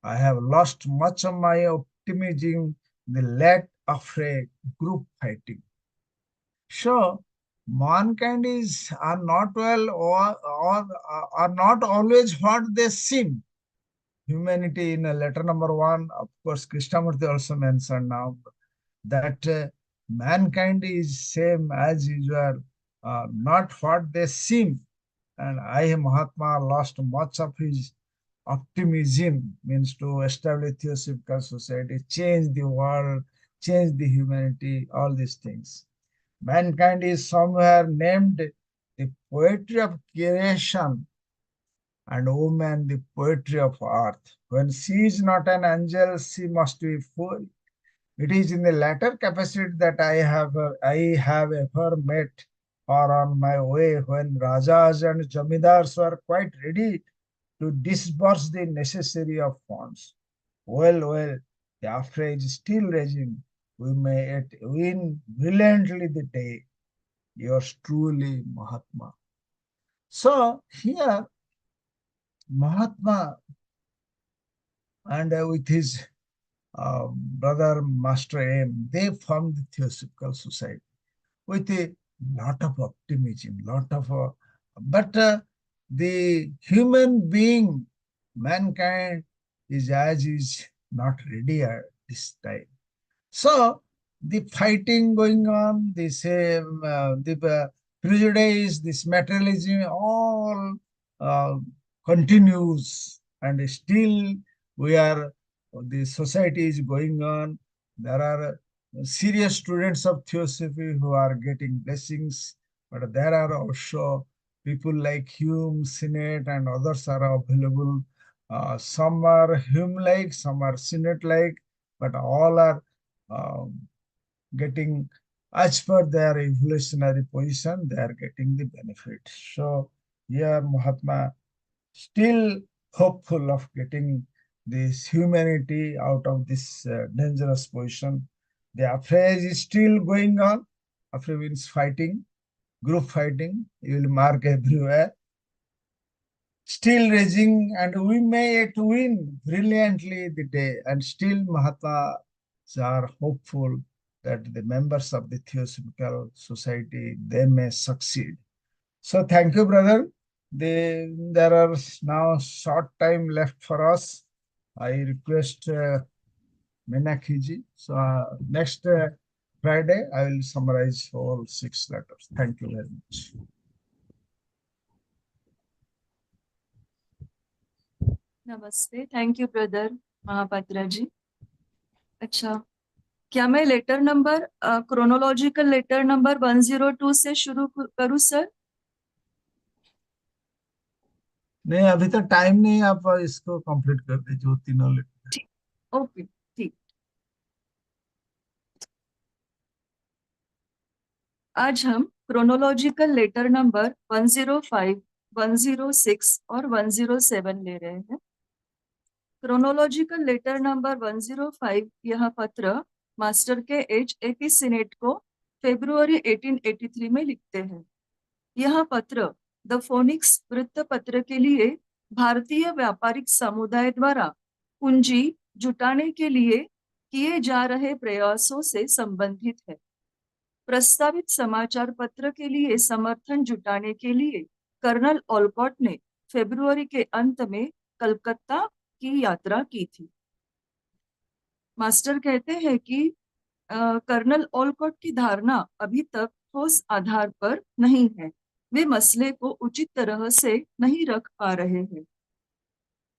I have lost much of my optimism in the lack of a group fighting. So mankind is are not well or are not always what they seem. Humanity in letter number one, of course, Krishnamurti also mentioned now that mankind is same as usual, not what they seem. And I, Mahatma, lost much of his optimism, means to establish Theosophical Society, change the world, change the humanity, all these things. Mankind is somewhere named the poetry of creation and woman the poetry of earth. When she is not an angel, she must be fool. It is in the latter capacity that I have ever met or on my way when Rajas and Jamidars were quite ready to disburse the necessary of funds. Well, the outrage is still raging. We may yet win brilliantly the day. Yours truly, Mahatma. So here, Mahatma and with his brother Master M, they formed the Theosophical Society with a lot of optimism, but the human being, mankind, is not ready at this time. So the fighting going on, the same, the prejudice, this materialism, all uh, continues, and still we are. The society is going on. There are serious students of theosophy who are getting blessings, but there are also people like Hume, Sinnett, and others are available. Some are Hume-like, some are Sinnett-like, but all are um, getting, as per their evolutionary position, they are getting the benefit. So here Mahatma still hopeful of getting this humanity out of this dangerous position. The affray is still going on. Affray means fighting, group fighting. You will mark everywhere. Still raging, and we may yet win brilliantly the day. And still Mahatmas are hopeful that the members of the Theosophical Society, they may succeed. So thank you, brother. There are now short time left for us. I request Menakiji. So next Friday, I will summarize all 6 letters. Thank you very much. नमस्ते, thank you brother Mahapatra ji. अच्छा, क्या मैं letter number chronological letter number 102 से शुरू करूं sir? नहीं, अभी तक टाइम नहीं, आप इसको कंप्लीट कर दीजिए, जो तीनों लेटर। ठीक, ओके, ठीक। आज हम क्रोनोलॉजिकल लेटर नंबर 105, 106 और 107 ले रहे हैं। क्रोनोलॉजिकल लेटर नंबर 105 यह पत्र मास्टर के HAP सीनेट को फरवरी 1883 में लिखते हैं। यह पत्र द फोनिक्स वृत्तपत्र के लिए भारतीय व्यापारिक समुदाय द्वारा पूंजी जुटाने के लिए किए जा रहे प्रयासों से संबंधित है। प्रस्तावित समाचार पत्र के लिए समर्थन जुटाने के लिए कर्नल ओलकॉट ने फरवरी के अंत में कलकत्ता की यात्रा की थी। मास्टर कहते हैं कि कर्नल ओलकॉट की धारणा अभी तक ठोस आधार पर नहीं है। वे मसले को उचित तरह से नहीं रख पा रहे हैं।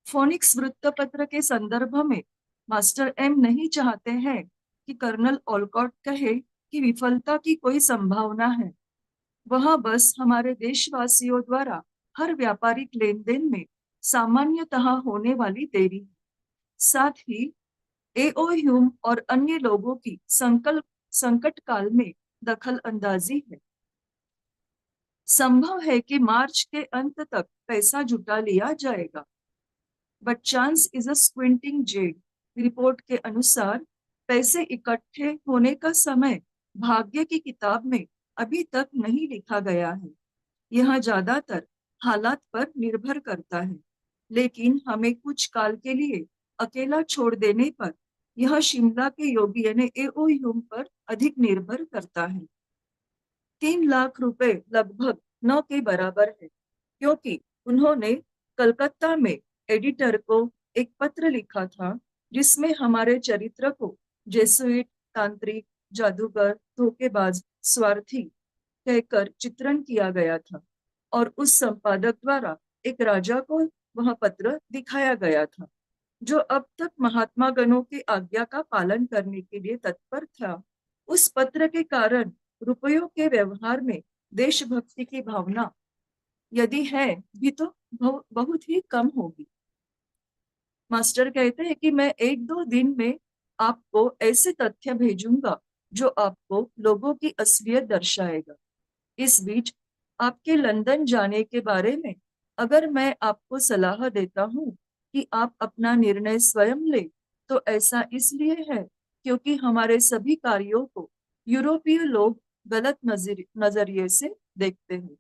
फोनिक्स वृत्तपत्र के संदर्भ में मास्टर एम नहीं चाहते हैं कि कर्नल ओलकॉट कहे कि विफलता की कोई संभावना है। वह बस हमारे देशवासियों द्वारा हर व्यापारिक लेन देन में सामान्यतः होने वाली देरी, साथ ही एओ ह्यूम और अन्य लोगों की संकट काल में दखल अंदाजी है। संभव है कि मार्च के अंत तक पैसा जुटा लिया जाएगा, but chance is a squinting Z. Report के अनुसार पैसे इकट्ठे होने का समय भाग्य की किताब में अभी तक नहीं लिखा गया है। यह ज्यादातर हालात पर निर्भर करता है, लेकिन हमें कुछ काल के लिए अकेला छोड़ देने पर यह शिमला के योगी यानी एओ ह्यूम पर अधिक निर्भर करता है। 3 लाख रुपए लगभग न के बराबर है, क्योंकि उन्होंने कलकत्ता में एडिटर को एक पत्र लिखा था जिसमें हमारे चरित्र को जेसुइट, तांत्रिक, जादूगर, धोखेबाज, स्वार्थी कहकर चित्रण किया गया था, और उस संपादक द्वारा एक राजा को वह पत्र दिखाया गया था जो अब तक महात्मा गणों की आज्ञा का पालन करने के लिए तत्पर था। उस पत्र के कारण रुपयों के व्यवहार में देशभक्ति की भावना यदि है भी तो बहुत ही कम होगी। मास्टर कहते हैं कि मैं 1-2 दिन में आपको ऐसे तथ्य भेजूंगा जो आपको लोगों की असलियत दर्शाएगा। इस बीच आपके लंदन जाने के बारे में अगर मैं आपको सलाह देता हूँ कि आप अपना निर्णय स्वयं ले, तो ऐसा इसलिए है क्योंकि हमारे सभी कार्यों को यूरोपीय लोग गलत नजरिए से देखते हैं।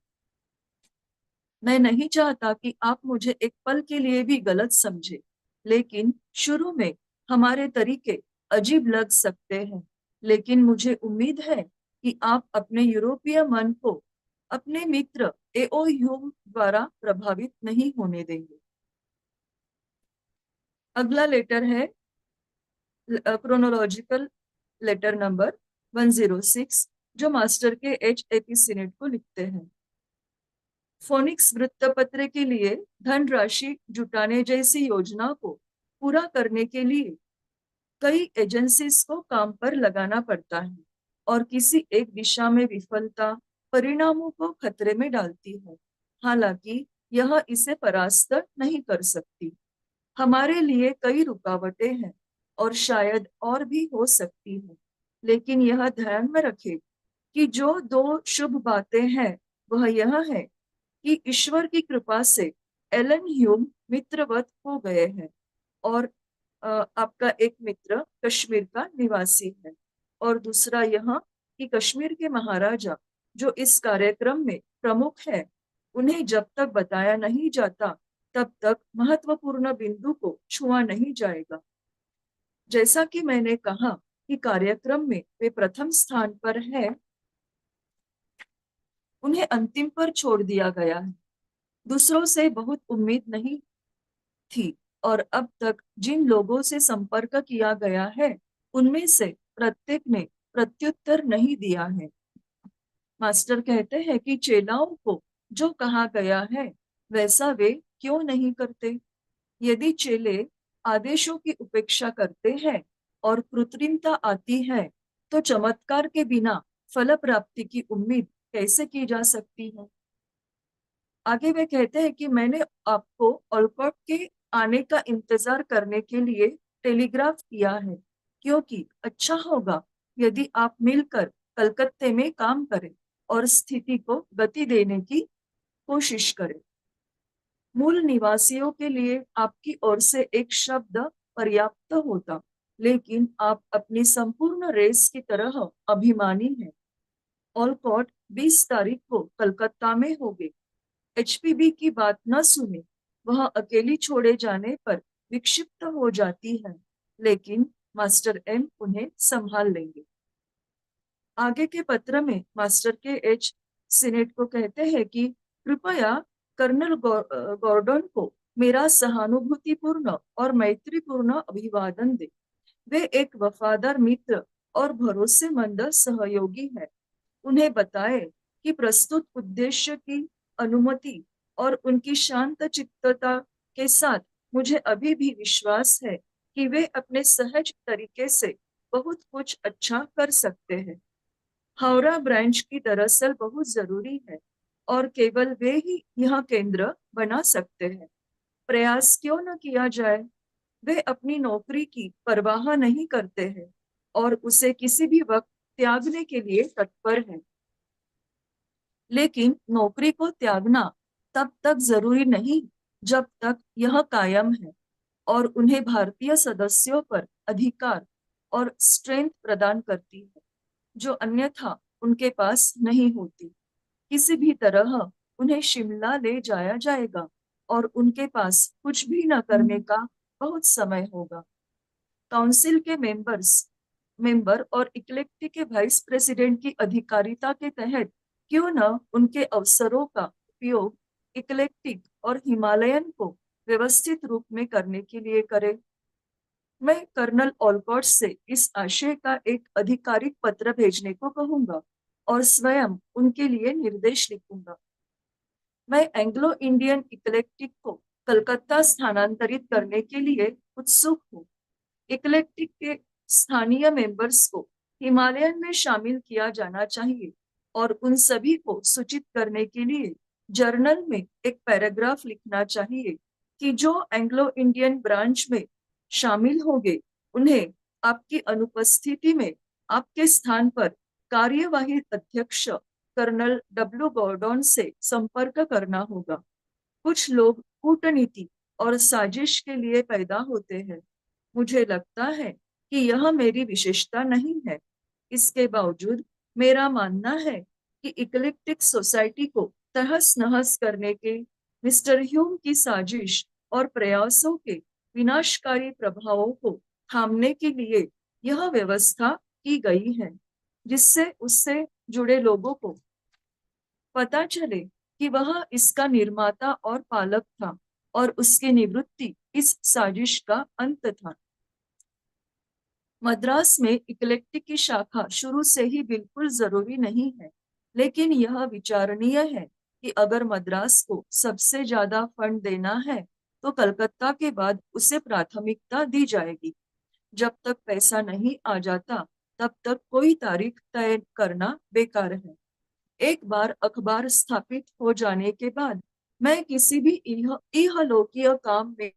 मैं नहीं चाहता कि आप मुझे एक पल के लिए भी गलत समझे, लेकिन शुरू में हमारे तरीके अजीब लग सकते हैं, लेकिन मुझे उम्मीद है कि आप अपने यूरोपीय मन को अपने मित्र एओ ह्यूम द्वारा प्रभावित नहीं होने देंगे। अगला लेटर है क्रोनोलॉजिकल लेटर नंबर 106, जो मास्टर के एचएपी सीनेट को लिखते हैं। फोनिक्स वृत्तपत्र के लिए धनराशि जुटाने जैसी योजना को पूरा करने के लिए कई एजेंसीज को काम पर लगाना पड़ता है, और किसी एक दिशा में विफलता परिणामों को खतरे में डालती है। हालांकि यह इसे परास्त नहीं कर सकती। हमारे लिए कई रुकावटें हैं और शायद और भी हो सकती हैं, लेकिन यह ध्यान में रखें कि जो दो शुभ बातें हैं वह यह है कि ईश्वर की कृपा से एलन ह्यूम मित्रवत हो गए हैं, और आपका एक मित्र कश्मीर का निवासी है, और दूसरा यह कि कश्मीर के महाराजा जो इस कार्यक्रम में प्रमुख है, उन्हें जब तक बताया नहीं जाता तब तक महत्वपूर्ण बिंदु को छुआ नहीं जाएगा। जैसा कि मैंने कहा कि कार्यक्रम में वे प्रथम स्थान पर है, उन्हें अंतिम पर छोड़ दिया गया है। दूसरों से बहुत उम्मीद नहीं थी, और अब तक जिन लोगों से संपर्क किया गया है उनमें से प्रत्येक ने प्रत्युत्तर नहीं दिया है। मास्टर कहते हैं कि चेलाओं को जो कहा गया है वैसा वे क्यों नहीं करते। यदि चेले आदेशों की उपेक्षा करते हैं और कृत्रिमता आती है, तो चमत्कार के बिना फल प्राप्ति की उम्मीद कैसे की जा सकती है। आगे वे कहते हैं कि मैंने आपको ओलकॉट के आने का इंतजार करने के लिए टेलीग्राफ किया है, क्योंकि अच्छा होगा यदि आप मिलकर कलकत्ते में काम करें और स्थिति को गति देने की कोशिश करें। मूल निवासियों के लिए आपकी ओर से एक शब्द पर्याप्त होता, लेकिन आप अपनी संपूर्ण रेस की तरह अभिमानी हैं। ओलकॉट 20 तारीख को कलकत्ता में होंगे। एचपीबी की बात न सुने, वह अकेली छोड़े जाने पर विक्षिप्त हो जाती है, लेकिन मास्टर एम उन्हें संभाल लेंगे। आगे के पत्र में मास्टर के एच सीनेट को कहते हैं कि कृपया कर्नल गॉर्डन को मेरा सहानुभूतिपूर्ण और मैत्रीपूर्ण अभिवादन दे। वे एक वफादार मित्र और भरोसेमंद सहयोगी है। उन्हें बताएं कि प्रस्तुत उद्देश्य की अनुमति और उनकी शांत चित्तता के साथ मुझे अभी भी विश्वास है कि वे अपने सहज तरीके से बहुत कुछ अच्छा कर सकते हैं। हावड़ा ब्रांच की दरअसल बहुत जरूरी है और केवल वे ही यह केंद्र बना सकते हैं। प्रयास क्यों न किया जाए। वे अपनी नौकरी की परवाह नहीं करते हैं और उसे किसी भी वक्त त्यागने के लिए तत्पर हैं। लेकिन नौकरी को त्यागना तब तक जरूरी नहीं जब तक यह कायम है और उन्हें भारतीय सदस्यों पर अधिकार और स्ट्रेंथ प्रदान करती है जो अन्यथा उनके पास नहीं होती। किसी भी तरह उन्हें शिमला ले जाया जाएगा और उनके पास कुछ भी न करने का बहुत समय होगा। काउंसिल के मेंबर और इक्लेक्टिक के वाइस प्रेसिडेंट की अधिकारिता के तहत क्यों न उनके अवसरों का उपयोग इक्लेक्टिक और हिमालयन को व्यवस्थित रूप में करने के लिए करें। मैं कर्नल ऑलकॉट से इस आशय का एक आधिकारिक पत्र भेजने को कहूंगा और स्वयं उनके लिए निर्देश लिखूंगा। मैं एंग्लो इंडियन इक्लेक्टिक को कलकत्ता स्थानांतरित करने के लिए उत्सुक हूँ। इक्लेक्टिक के स्थानीय मेंबर्स को हिमालयन में शामिल किया जाना चाहिए और उन सभी को सूचित करने के लिए जर्नल में एक पैराग्राफ लिखना चाहिए कि जो एंग्लो इंडियन ब्रांच में शामिल होंगे उन्हें आपकी अनुपस्थिति में आपके स्थान पर कार्यवाही अध्यक्ष कर्नल डब्ल्यू गॉर्डन से संपर्क करना होगा। कुछ लोग कूटनीति और साजिश के लिए पैदा होते हैं। मुझे लगता है कि यह मेरी विशेषता नहीं है। इसके बावजूद मेरा मानना है कि इक्लेक्टिक सोसाइटी को तहस नहस करने के मिस्टर ह्यूम की साजिश और प्रयासों के विनाशकारी प्रभावों को थामने के लिए यह व्यवस्था की गई है जिससे उससे जुड़े लोगों को पता चले कि वह इसका निर्माता और पालक था और उसकी निवृत्ति इस साजिश का अंत था। मद्रास में इक्लेक्टिक की शाखा शुरू से ही बिल्कुल जरूरी नहीं है, लेकिन यह विचारणीय है कि अगर मद्रास को सबसे ज्यादा फंड देना है तो कलकत्ता के बाद उसे प्राथमिकता दी जाएगी। जब तक पैसा नहीं आ जाता तब तक कोई तारीख तय करना बेकार है। एक बार अखबार स्थापित हो जाने के बाद मैं किसी भी इहलोकीय काम में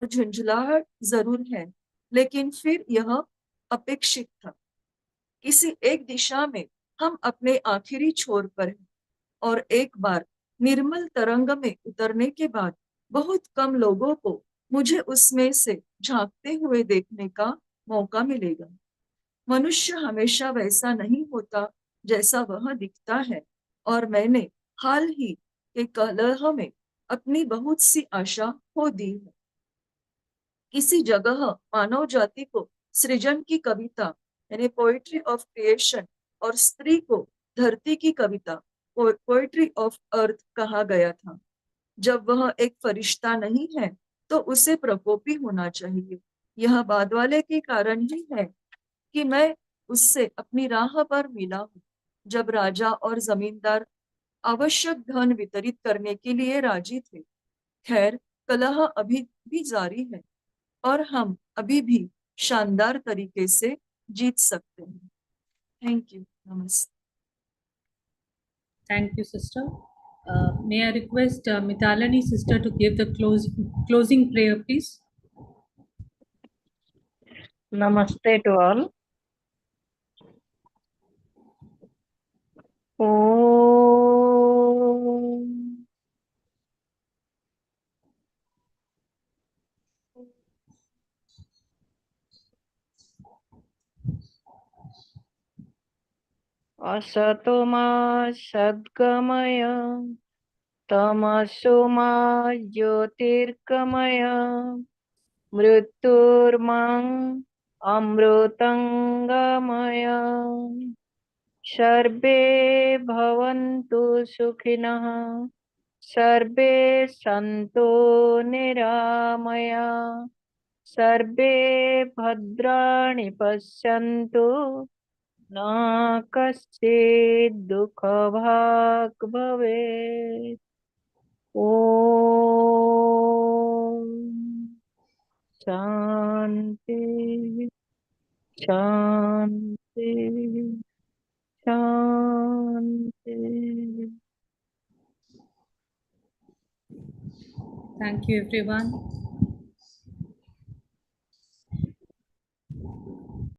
झुंझलाहट जरूर है, लेकिन फिर यह अपेक्षित था। किसी एक दिशा में हम अपने आखिरी छोर पर हैं और एक बार निर्मल तरंग में उतरने के बाद बहुत कम लोगों को मुझे उसमें से झांकते हुए देखने का मौका मिलेगा। मनुष्य हमेशा वैसा नहीं होता जैसा वह दिखता है और मैंने हाल ही के कलह में अपनी बहुत सी आशा खो दी है। किसी जगह मानव जाति को सृजन की कविता यानी पोएट्री ऑफ क्रिएशन और स्त्री को धरती की कविता पोएट्री ऑफ अर्थ कहा गया था। जब वह एक फरिश्ता नहीं है तो उसे प्रकोपी होना चाहिए। यह बाद वाले के कारण ही है कि मैं उससे अपनी राह पर मिला हूँ जब राजा और जमींदार आवश्यक धन वितरित करने के लिए राजी थे। खैर, कलह अभी भी जारी है और हम अभी भी शानदार तरीके से जीत सकते हैं। Thank you. नमस्ते। Thank you, sister. May I request Mithalani sister to give the closing prayer, please? Namaste to all. Om Asato ma sadgamaya tamaso ma jyotirgamaya mrityurmang अमृतंगमय सर्वे भवन्तु सुखिनः सर्वे सन्तु निरामया सर्वे भद्राणि पश्यन्तु न कश्चित् दुःखभाग् भवेत्। ॐ शान्ति शान्ति शान्ति। Thank you, everyone.